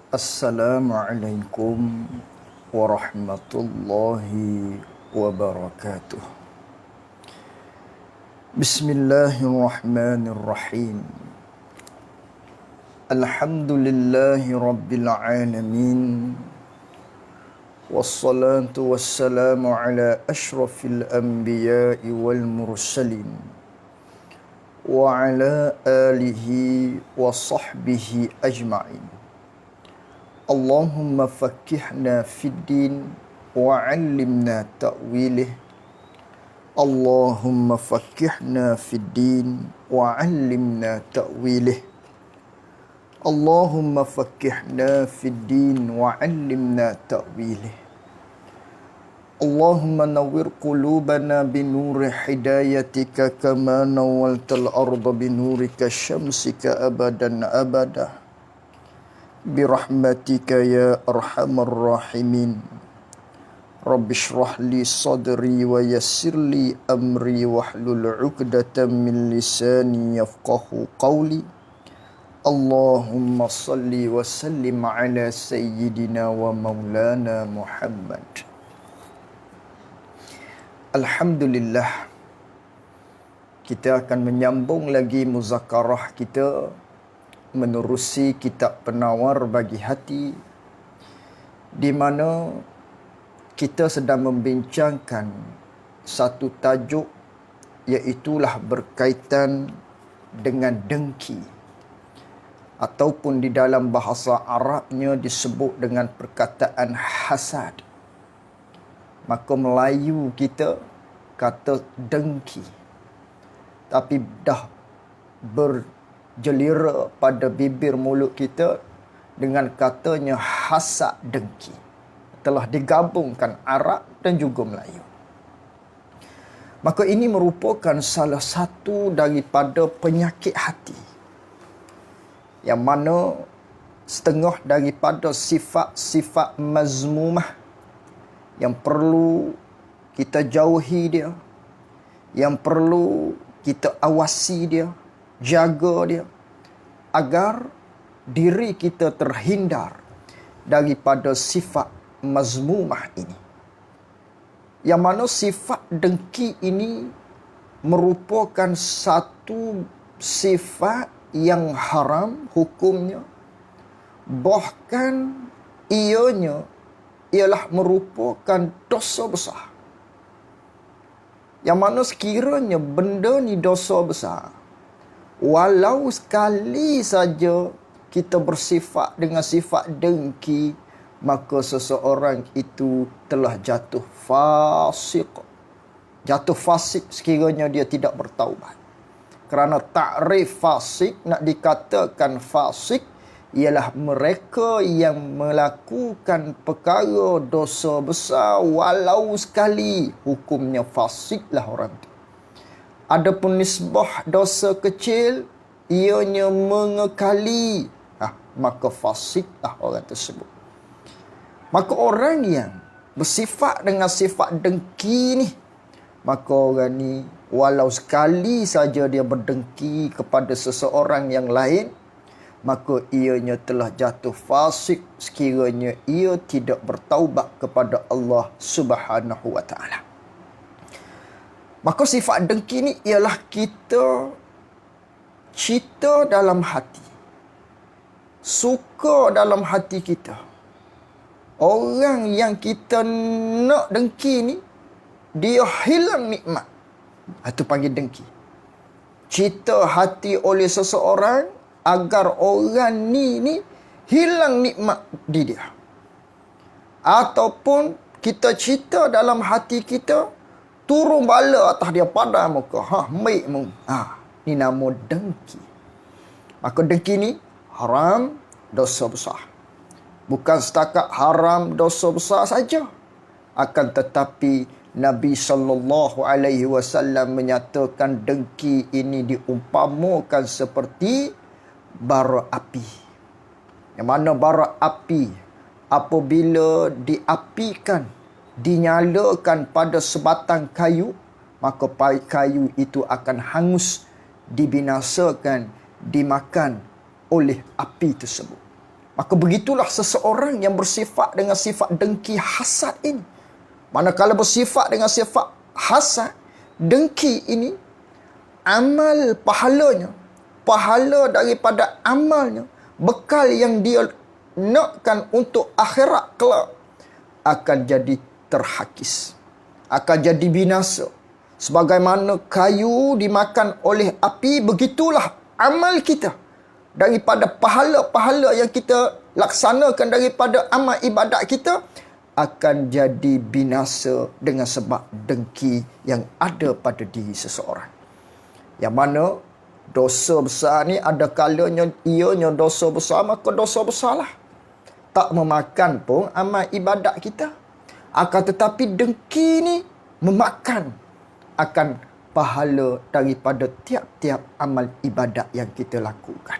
Assalamualaikum warahmatullahi wabarakatuh. Bismillahirrahmanirrahim. Alhamdulillahi rabbil alamin. Wassalatu wassalamu ala ashrafil anbiya'i wal mursalin. Wa ala alihi wa sahbihi ajma'in. Allahumma fakkihna fid din wa 'allimna ta'wilih. Allahumma fakkihna fid din wa 'allimna ta'wilih. Allahumma fakkihna fid din wa 'allimna ta'wilih. Allahumma nawwir qulubana binuri hidayatika kama nawwaltal arda binurika syamsika abadan abada. Birahmatika ya arhamar rahimin. Rabbi shrah li sadri wa yassir li amri wahlul 'uqdatam min lisani yafqahu qawli. Allahumma salli wa sallim ala sayyidina wa maulana Muhammad. Alhamdulillah, kita akan menyambung lagi muzakarah kita menerusi kitab Penawar Bagi Hati, di mana kita sedang membincangkan satu tajuk, iaitulah berkaitan dengan dengki, ataupun di dalam bahasa Arabnya disebut dengan perkataan hasad. Maka Melayu kita kata dengki, tapi dah berjelira pada bibir mulut kita dengan katanya hasad dengki. Telah digabungkan Arab dan juga Melayu. Maka ini merupakan salah satu daripada penyakit hati, yang mana setengah daripada sifat-sifat mazmumah yang perlu kita jauhi dia, yang perlu kita awasi dia, jaga dia, agar diri kita terhindar daripada sifat mazmumah ini. Yang mana sifat dengki ini merupakan satu sifat yang haram hukumnya. Bahkan ianya ialah merupakan dosa besar. Yang mana sekiranya benda ni dosa besar, walau sekali saja kita bersifat dengan sifat dengki, maka seseorang itu telah jatuh fasik. Jatuh fasik sekiranya dia tidak bertaubat. Kerana takrif fasik, nak dikatakan fasik, ialah mereka yang melakukan perkara dosa besar walau sekali, hukumnya fasiklah orang itu. Adapun nisbah dosa kecil, ianya mengekali, maka fasiklah orang tersebut. Maka orang yang bersifat dengan sifat dengki ni, maka orang ni walau sekali saja dia berdengki kepada seseorang yang lain, maka ianya telah jatuh fasik sekiranya ia tidak bertaubat kepada Allah Subhanahu wa taala. Maka sifat dengki ni ialah kita cita dalam hati, suka dalam hati kita, orang yang kita nak dengki ni dia hilang nikmat. Itu panggil dengki. Cita hati oleh seseorang agar orang ni hilang nikmat di dia. Ataupun kita cita dalam hati kita, turun bala atas dia pada muka. Baik mu. Ni nama dengki. Maka dengki ni haram, dosa besar. Bukan setakat haram, dosa besar saja. Akan tetapi Nabi SAW menyatakan dengki ini diumpamakan seperti bara api. Yang mana bara api apabila diapikan, dinyalakan pada sebatang kayu, maka kayu itu akan hangus, dibinasakan, dimakan oleh api tersebut. Maka begitulah seseorang yang bersifat dengan sifat dengki hasad ini. Manakala bersifat dengan sifat hasad, dengki ini, amal pahalanya, pahala daripada amalnya, bekal yang dia nakkan untuk akhirat kelak, akan jadi terhakis, akan jadi binasa. Sebagaimana kayu dimakan oleh api, begitulah amal kita. Daripada pahala-pahala yang kita laksanakan daripada amal ibadat kita, akan jadi binasa dengan sebab dengki yang ada pada diri seseorang. Yang mana dosa besar ni ada kalanya ianya dosa besar, maka dosa besarlah. Tak memakan pun amal ibadat kita. Akan tetapi dengki ni memakan akan pahala daripada tiap-tiap amal ibadat yang kita lakukan.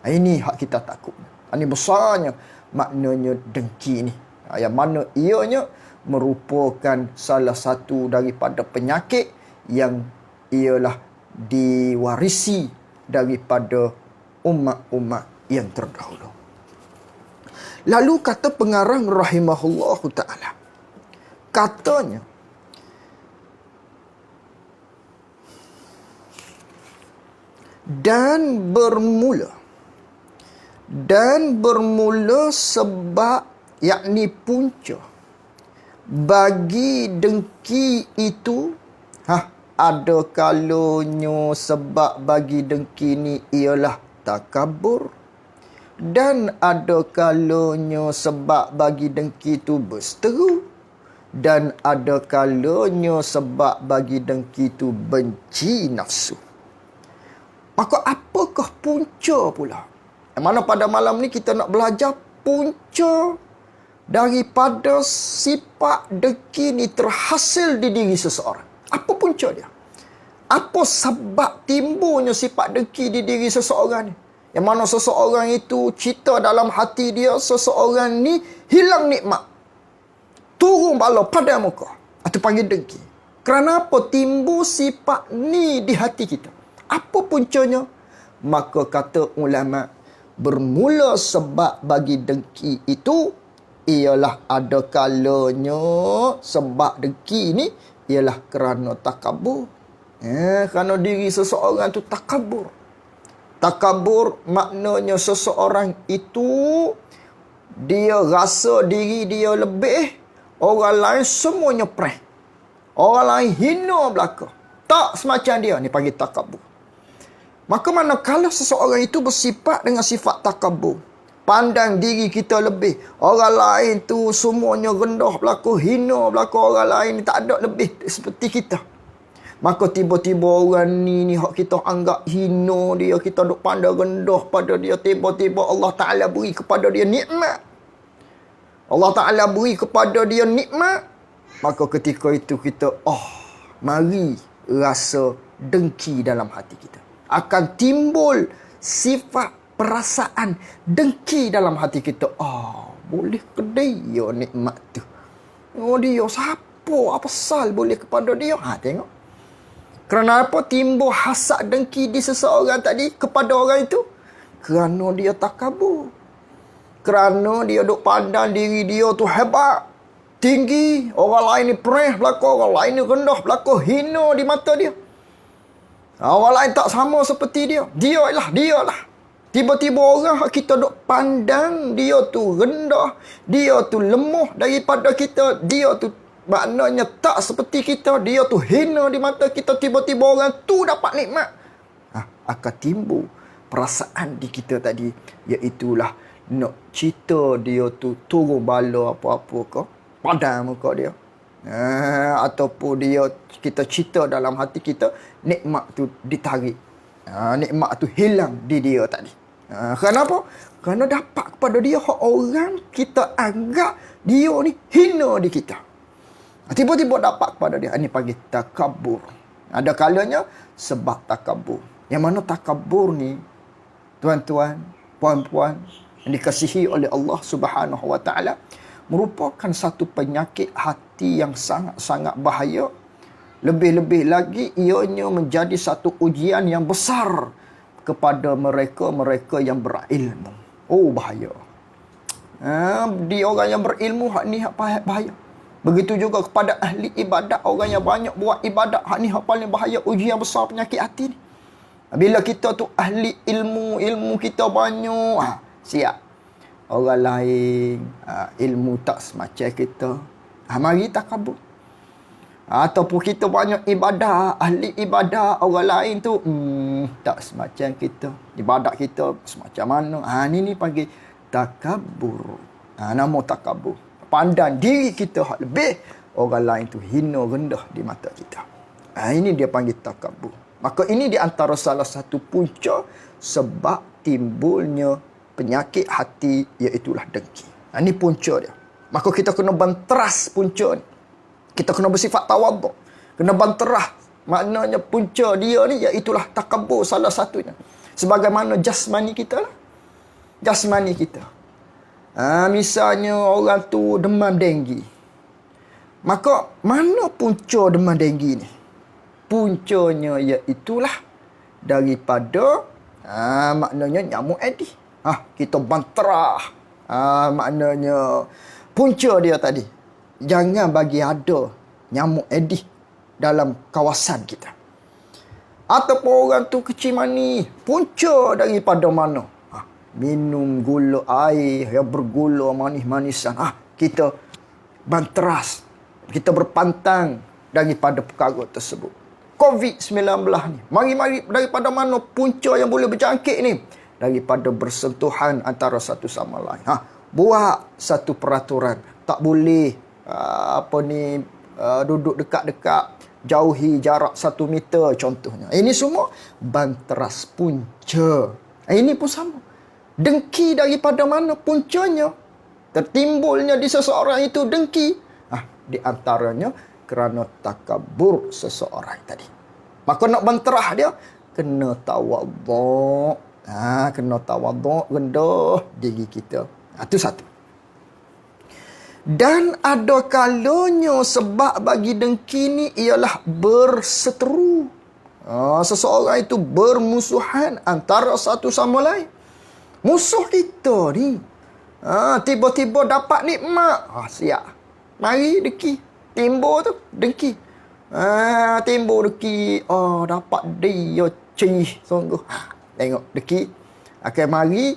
Ini hak kita takut. Ini besarnya maknanya dengki ni. Yang mana ianya merupakan salah satu daripada penyakit yang ialah diwarisi daripada umat-umat yang terdahulu. Lalu kata pengarang rahimahullah ta'ala, katanya, dan bermula sebab, yakni punca bagi dengki itu, ada kalanya sebab bagi dengki ni ialah takabur, dan ada kalanya sebab bagi dengki itu berseteru, dan ada kalanya sebab bagi dengki itu benci nafsu. Maka apakah punca pula? Yang mana pada malam ni kita nak belajar punca daripada sifat dengki ni terhasil di diri seseorang. Apa punca dia? Apa sebab timbulnya sifat dengki di diri seseorang ni? Yang mana seseorang itu cita dalam hati dia, seseorang ni hilang nikmat, turun bala pada muka. Itu panggil dengki. Kerana apa timbul sifat ni di hati kita? Apa puncanya? Maka kata ulama, bermula sebab bagi dengki itu ialah ada kalanya sebab dengki ni ialah kerana takabur. Kerana diri seseorang tu takabur. Takabur maknanya seseorang itu dia rasa diri dia lebih, orang lain semuanya preh. Orang lain hina belaka. Tak semacam dia, ni panggil takabur. Maka manakala seseorang itu bersifat dengan sifat takabur, pandang diri kita lebih, orang lain tu semuanya rendah belaka, hina belaka, orang lain ni tak ada lebih seperti kita. Maka tiba-tiba orang ni hak kita anggap hina dia, kita duk pandang rendah pada dia, tiba-tiba Allah Ta'ala beri kepada dia nikmat. Allah Ta'ala beri kepada dia nikmat. Maka ketika itu kita, mari rasa dengki dalam hati kita. Akan timbul sifat perasaan dengki dalam hati kita. Boleh ke dia nikmat tu? Dia siapa? Apa sal boleh kepada dia? Tengok. Kerana apa timbul hasad dengki di seseorang tadi kepada orang itu? Kerana dia takabur. Kerana dia duk pandang diri dia tu hebat, tinggi, orang lain ni perih belaka, orang lain ni rendah belaka, hina di mata dia. Orang lain tak sama seperti dia. Dia lah. Tiba-tiba orang kita duk pandang dia tu rendah, dia tu lemah daripada kita, dia tu maknanya tak seperti kita, dia tu hina di mata kita, tiba-tiba orang tu dapat nikmat. Akan timbul perasaan di kita tadi, iaitulah nak cita dia tu turun bala apa-apa ke padam muka dia. Ataupun kita cita dalam hati kita nikmat tu ditarik, nikmat tu hilang di dia tadi. Kenapa? Kerana dapat kepada dia orang kita anggap dia ni hina di kita, tiba-tiba dapat kepada dia. Ini panggil takabur. Ada kalanya sebab takabur. Yang mana takabur ni, tuan-tuan, puan-puan yang dikasihi oleh Allah Subhanahu Wa Taala, merupakan satu penyakit hati yang sangat-sangat bahaya. Lebih-lebih lagi ianya menjadi satu ujian yang besar kepada mereka-mereka yang berilmu. Bahaya. Dia orang yang berilmu, hak ni hak bahaya. Begitu juga kepada ahli ibadat, orang yang banyak buat ibadat, hak ni hak paling bahaya, ujian besar penyakit hati ni. Bila kita tu ahli ilmu, ilmu kita banyak, siap. Orang lain ilmu tak semacam kita, mari takabur. Ataupun kita banyak ibadah, ahli ibadah, orang lain tu tak semacam kita, ibadat kita semacam mana. Ni panggil takabur. Nama takabur, pandang diri kita hak lebih, orang lain tu hina rendah di mata kita. Ini dia panggil takabur. Maka ini di antara salah satu punca sebab timbulnya penyakit hati, iaitulah dengki. Ini punca dia. Maka kita kena banteras punca ni. Kita kena bersifat tawaduk, kena banterah. Maknanya punca dia ni iaitulah takabur salah satunya. Sebagaimana jasmani kita lah. Jasmani kita. Misalnya orang tu demam denggi. Maka mana punca demam denggi ni? Puncanya iaitulah daripada maknanya nyamuk Aedes. Kita banterah. Maknanya punca dia tadi. Jangan bagi ada nyamuk Aedes dalam kawasan kita. Ataupun orang tu kecil mani, punca daripada mana? Minum gula air yang bergula manis-manisan. Kita banteras, kita berpantang daripada perkara tersebut. COVID-19 ni, mari-mari daripada mana punca yang boleh berjangkit ni? Daripada bersentuhan antara satu sama lain. Buat satu peraturan, tak boleh duduk dekat-dekat, jauhi jarak 1 meter contohnya. Ini semua banteras punca. Ini pun sama. Dengki daripada mana puncanya? Tertimbulnya di seseorang itu dengki. Di antaranya kerana takabur seseorang tadi. Maka nak banterah dia, kena tawaduk. Kena tawaduk, rendah diri kita. Itu satu. Dan ada kalanya sebab bagi dengki ni ialah berseteru. Seseorang itu bermusuhan antara satu sama lain. Musuh kita ni tiba-tiba dapat nikmat. Siap. Mari dengki. Timbul tu dengki. Timbul dengki. Dapat dia cih sungguh. Tengok dengki. Mari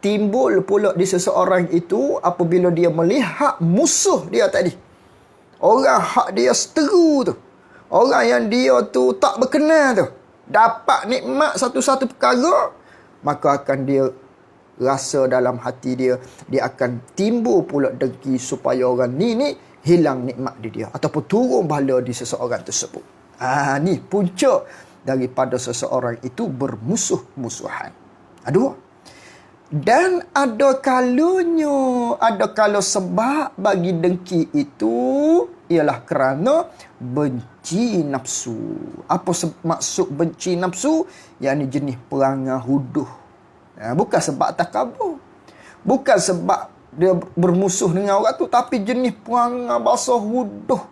timbul pula di seseorang itu apabila dia melihat musuh dia tadi. Orang hak dia seteru tu. Orang yang dia tu tak berkenan tu. Dapat nikmat satu-satu perkara. Maka akan dia rasa dalam hati dia. Dia akan timbul pula dengki supaya orang ni hilang nikmat di dia. Ataupun turun bala di seseorang tersebut. Ni punca daripada seseorang itu bermusuh-musuhan. Dua. Dan ada kalanya, ada kala sebab bagi dengki itu ialah kerana benci nafsu. Apa maksud benci nafsu? Yang ni jenis perangai huduh. Bukan sebab takabur. Bukan sebab dia bermusuh dengan orang tu, tapi jenis perangai bahasa huduh.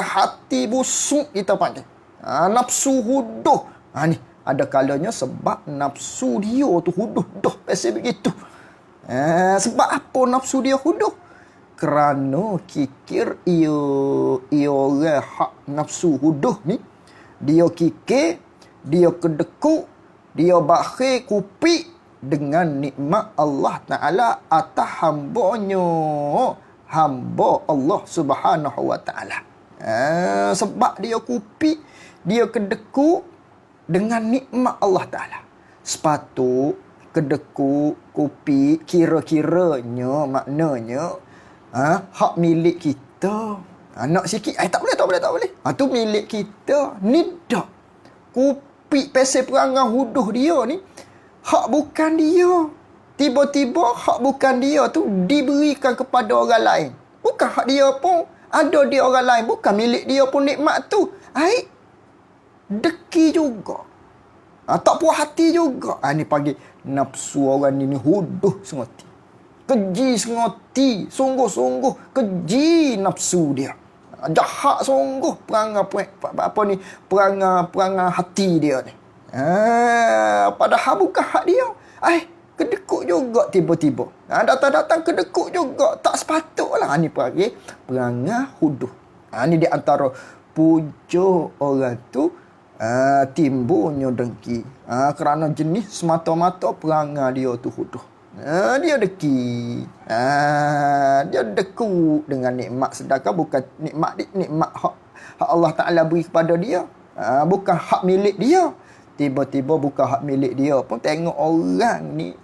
Hati busuk kita panggil. Nafsu huduh. Ni ada kalanya sebab nafsu dia tu huduh. Pasal begitu. Sebab apa nafsu dia huduh? Kerana kikir ia orang hak nafsu huduh ni. Dia kikir, dia kedekut, dia bakhil kupik dengan nikmat Allah Ta'ala atas hambanya. Hamba Allah Subhanahu Wa Ta'ala. Sebab dia kupik, dia kedekut dengan nikmat Allah Ta'ala. Sepatut kedekut, kopi, kira-kiranya maknanya hak milik kita. Nak sikit, tak boleh. Tu milik kita. Ni dak. Kopi pasal perangai huduh dia ni, hak bukan dia. Tiba-tiba hak bukan dia tu diberikan kepada orang lain. Bukan hak dia pun. Ada di orang lain. Bukan milik dia pun nikmat tu. Deki juga. Tak puas hati juga. Ni panggil nafsu orang ni huduh sengoti. Keji sengoti. Sungguh-sungguh keji nafsu dia. Jahat sungguh perangai perangai hati dia ni. Padahal bukan hak dia. kedekut juga tiba-tiba. Datang-datang kedekut juga. Tak sepatutlah. Ni panggil perangai huduh. Ni di antara punca orang tu timbulnya dengki. Kerana jenis semata-mata perangai dia tu huduh. Dia deki. Dia dekut dengan nikmat. Sedangkan bukan nikmat hak Allah Ta'ala beri kepada dia. Bukan hak milik dia. Tiba-tiba bukan hak milik dia pun tengok orang ni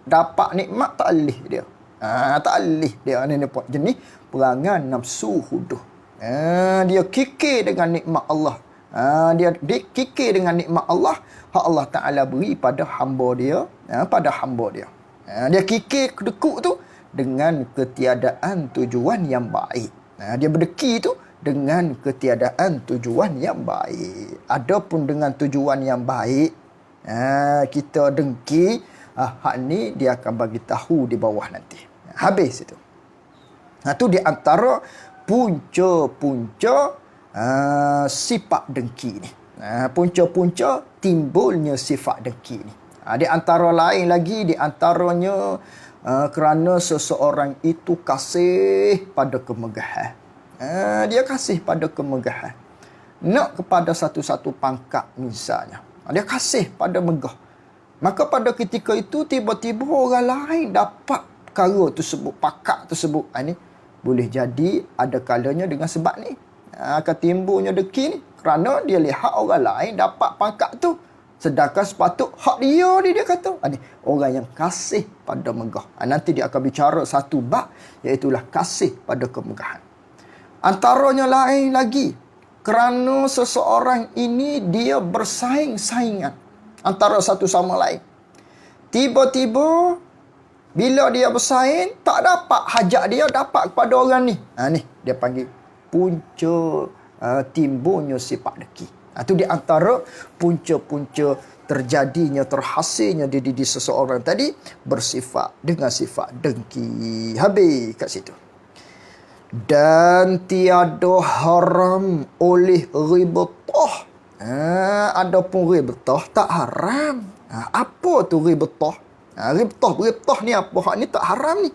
dapat nikmat tak alih dia. Tak alih dia. Ni jenis perangai nafsu huduh. Dia kikir dengan nikmat Allah. Dia kikir dengan nikmat Allah. Hak Allah Ta'ala beri pada hamba dia. Pada hamba dia. Dia kikir kedekut tu dengan ketiadaan tujuan yang baik. Dia berdeki tu dengan ketiadaan tujuan yang baik. Adapun dengan tujuan yang baik, kita dengki, hak ni dia akan bagi tahu di bawah nanti. Habis itu. Tu di antara punca-punca sifat dengki ni. Punca-punca timbulnya sifat dengki ni. Di antara lain lagi, di antaranya kerana seseorang itu kasih pada kemegahan. Dia kasih pada kemegahan. Nak kepada satu-satu pangkat misalnya. Dia kasih pada megah. Maka pada ketika itu tiba-tiba orang lain dapat perkara tersebut, pangkat tersebut. Ini boleh jadi ada kalanya dengan sebab ni. Akan timbulnya deki ni. Kerana dia lihat orang lain dapat pangkat tu. Sedangkan sepatut hak dia kata. Ini orang yang kasih pada megah. Nanti dia akan bicara satu bab, iaitulah kasih pada kemegahan. Antaranya lain lagi, kerana seseorang ini dia bersaing-saingan antara satu sama lain. Tiba-tiba bila dia bersaing, tak dapat hajat dia dapat kepada orang ni. Ni dia panggil punca timbulnya sifat deki. Itu di antara punca-punca terjadinya, terhasilnya di seseorang tadi bersifat dengan sifat dengki. Habis kat situ. Dan tiada haram oleh ribtah. Adapun ribtah tak haram. Apa tu ribtah? Ribtah ni apa? Hak ni tak haram ni.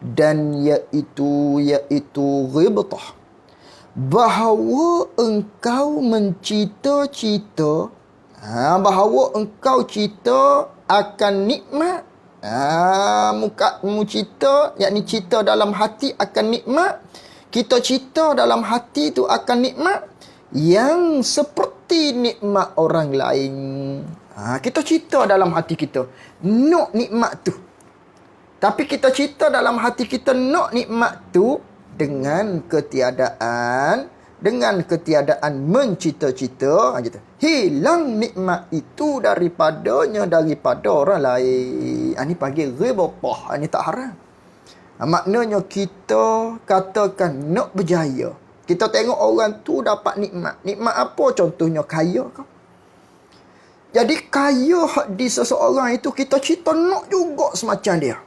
Dan iaitu ribtah. Bahawa engkau mencita-cita, bahawa engkau cita akan nikmat. Mu cita, yakni cita dalam hati akan nikmat. Kita cita dalam hati tu akan nikmat yang seperti nikmat orang lain. Kita cita dalam hati kita nak nikmat tu. Tapi kita cita dalam hati kita nak nikmat tu dengan ketiadaan mencita-cita, gitu. Hilang nikmat itu daripada orang lain. Ini panggil ribtah. Ini tak haram. Maknanya kita katakan nak berjaya. Kita tengok orang tu dapat nikmat. Nikmat apa? Contohnya kaya kau. Jadi kaya di seseorang itu kita cita nak juga semacam dia.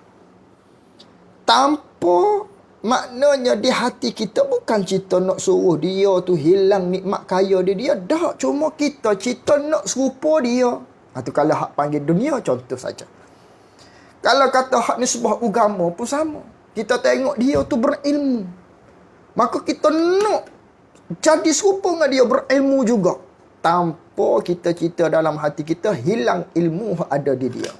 Tanpa maknanya di hati kita bukan cita nak suruh dia tu hilang nikmat kaya dia. Dah, cuma kita cita nak serupa dia. Itu kalau hak panggil dunia, contoh saja. Kalau kata hak ni sebuah agama pun sama. Kita tengok dia tu berilmu. Maka kita nak jadi serupa dengan dia berilmu juga. Tanpa kita cita dalam hati kita hilang ilmu yang ada di dia.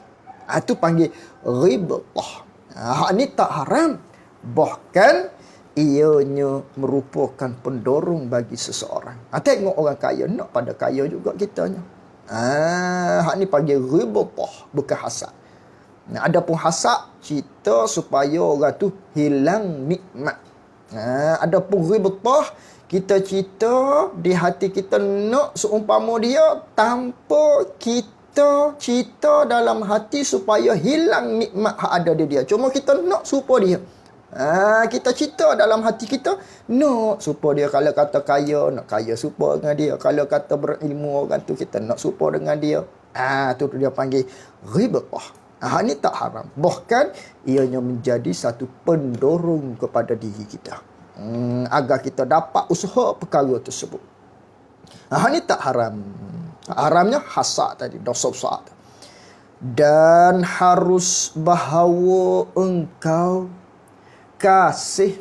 Itu panggil ribtah. Hak ni tak haram. Bahkan ianya merupakan pendorong bagi seseorang. Tengok orang kaya, nak pada kaya juga kitanya. Hak ni panggil ribtah, bukan hasad. Adapun hasad, cita supaya orang tu hilang nikmat. Adapun ribtah, kita cita di hati kita nak seumpama dia tanpa kita cita dalam hati supaya hilang nikmat yang ada di dia. Cuma kita nak serupa dia. Kita cita dalam hati kita nak serupa dia. Kalau kata kaya, nak kaya serupa dengan dia. Kalau kata berilmu orang tu, kita nak serupa dengan dia. Tu dia panggil ribtah. Ini tak haram. Bahkan ianya menjadi satu pendorong kepada diri kita, agar kita dapat usaha perkara tersebut. Ini tak haram. Haramnya hasad tadi, dosa besar. Dan harus bahawa engkau kasih.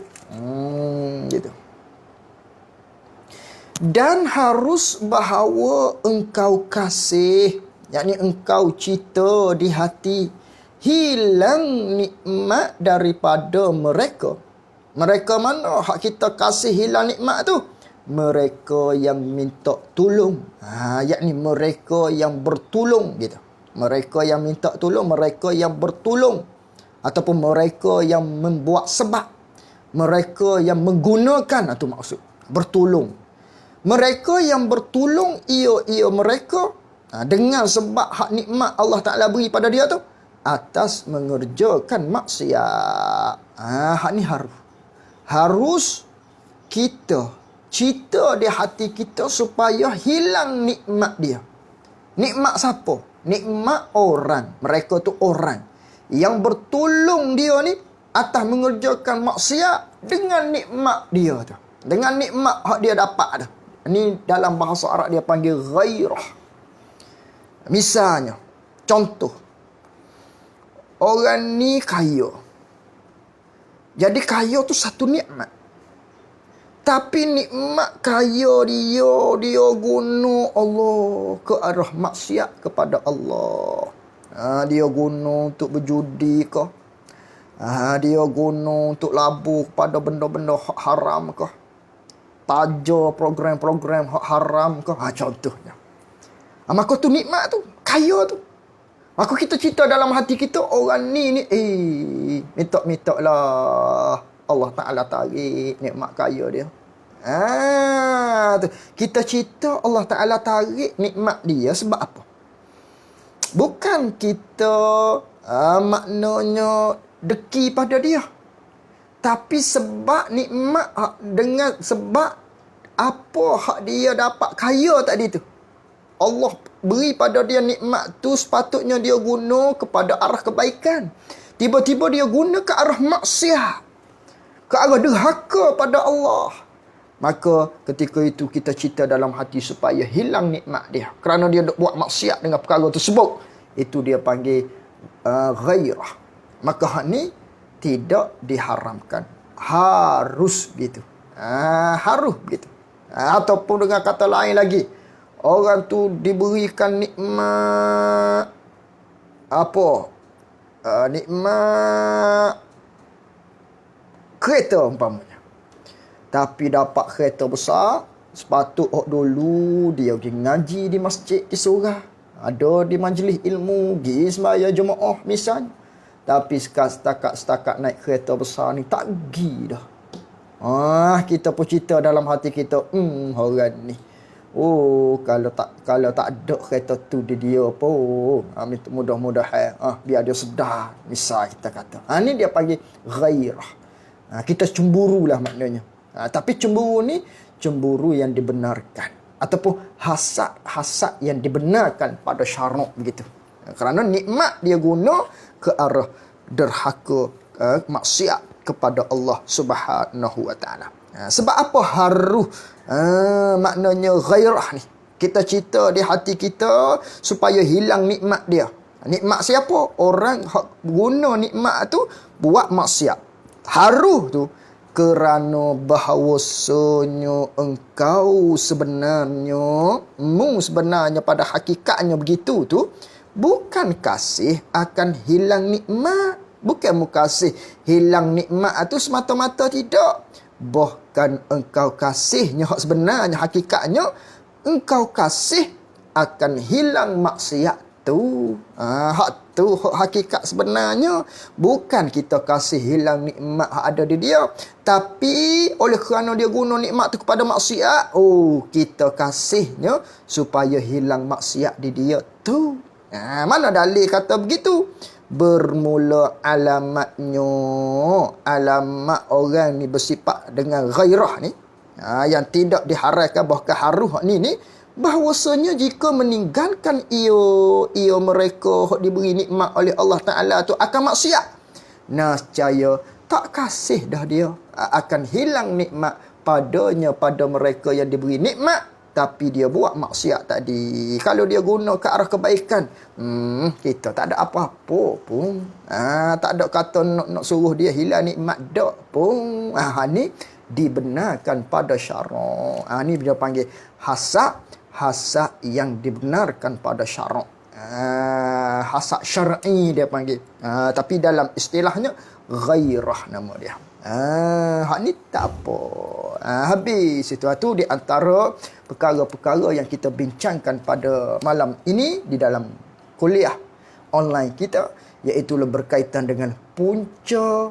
Gitu. Dan harus bahawa engkau kasih, yakni engkau cita di hati, hilang nikmat daripada mereka. Mereka mana hak kita kasih hilang nikmat tu? Mereka yang minta tolong. Yakni mereka yang bertolong gitu. Mereka yang minta tolong, mereka yang bertolong. Ataupun mereka yang membuat sebab. Mereka yang menggunakan, itu maksud. Bertolong. Mereka yang bertolong, ia mereka dengan sebab hak nikmat Allah Ta'ala beri pada dia tu, atas mengerjakan maksiat. Hak ni harus kita cita di hati kita supaya hilang nikmat dia. Nikmat siapa? Nikmat orang. Mereka tu orang yang bertolong dia ni atas mengerjakan maksiat dengan nikmat dia tu. Dengan nikmat hak dia dapat tu. Ini dalam bahasa Arab dia panggil ghairah. Misalnya, contoh. Orang ni kaya. Jadi kaya tu satu nikmat. Tapi nikmat kaya dia guna Allah ke arah maksiat kepada Allah. Dia guna untuk berjudi ke? Dia guna untuk labur kepada benda-benda haram ke? Taja program-program haram ke? Contohnya. Maka tu nikmat tu, kaya tu. Maka kita cerita dalam hati kita, orang ni minta-minta lah Allah Ta'ala tarik nikmat kaya dia. Tu. Kita cerita Allah Ta'ala tarik nikmat dia sebab apa? Bukan kita maknanya deki pada dia. Tapi sebab nikmat dengan sebab apa hak dia dapat kaya tadi tu. Allah beri pada dia nikmat tu, sepatutnya dia guna kepada arah kebaikan. Tiba-tiba dia guna ke arah maksiat, ke arah derhaka pada Allah. Maka ketika itu kita cerita dalam hati supaya hilang nikmat dia. Kerana dia buat maksiat dengan perkara tersebut. Itu dia panggil ghairah. Maka hak ni tidak diharamkan. Harus begitu. Harus begitu. Ataupun dengan kata lain lagi. Orang tu diberikan nikmat. Apa? Nikmat kereta umpamanya. Tapi dapat kereta besar, sepatut dulu dia pergi ngaji di masjid, di surah. Ada di majlis ilmu, pergi sembahyang Jumaat misalnya. Tapi setakat naik kereta besar ni, tak pergi dah. Kita pun cerita dalam hati kita, orang ni. Kalau tak ada kereta tu di dia pun, mudah-mudahan biar dia sedar. Misal kita kata. Ni dia panggil ghairah. Kita cemburulah maknanya. Tapi cemburu ni cemburu yang dibenarkan, ataupun hasad yang dibenarkan pada syarak begitu. Kerana nikmat dia guna ke arah derhaka, maksiat kepada Allah Subhanahu wa taala. Sebab apa harus maknanya ghairah ni? Kita cerita di hati kita supaya hilang nikmat dia. Nikmat siapa? Orang guna nikmat tu buat maksiat. Harus tu kerana bahawasanya engkau sebenarnya pada hakikatnya begitu tu, bukan kasih akan hilang nikmat. Bukan kasih hilang nikmat itu semata-mata, tidak. Bahkan engkau kasihnya sebenarnya hakikatnya engkau kasih akan hilang maksiat tu. Hak tu hakikat sebenarnya. Bukan kita kasih hilang nikmat hak ada di dia, tapi oleh kerana dia guna nikmat tu kepada maksiat, kita kasihnya supaya hilang maksiat di dia tu. Mana dalil kata begitu? Bermula alamatnya, alamat orang ni bersifat dengan ghairah ni, yang tidak diharapkan, bahkan harus ni bahawasanya jika meninggalkan ia mereka diberi nikmat oleh Allah Ta'ala tu akan maksiat, nescaya tak kasih dah dia, akan hilang nikmat pada mereka yang diberi nikmat. tapi dia buat maksiat tadi. Kalau dia guna ke arah kebaikan, kita tak ada apa-apa pun. Tak ada kata nak suruh dia hilang nikmat dak pun. Ni dibenarkan pada syarak. Ni dia panggil hasad yang dibenarkan pada syarak. Hasad syar'i dia panggil. Tapi dalam istilahnya ghairah nama dia. Hak ni tak apa. Habis itu di antara perkara-perkara yang kita bincangkan pada malam ini di dalam kuliah online kita, iaitu berkaitan dengan punca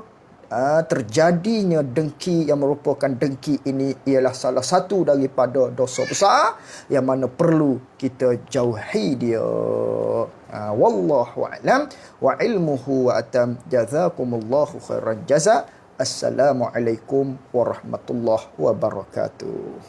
terjadinya dengki. Yang merupakan dengki ini ialah salah satu daripada dosa besar yang mana perlu kita jauhi dia. Wallahu a'lam wa ilmuhu wa atam. Jazakumullahu khairan jaza. Assalamualaikum warahmatullahi wabarakatuh.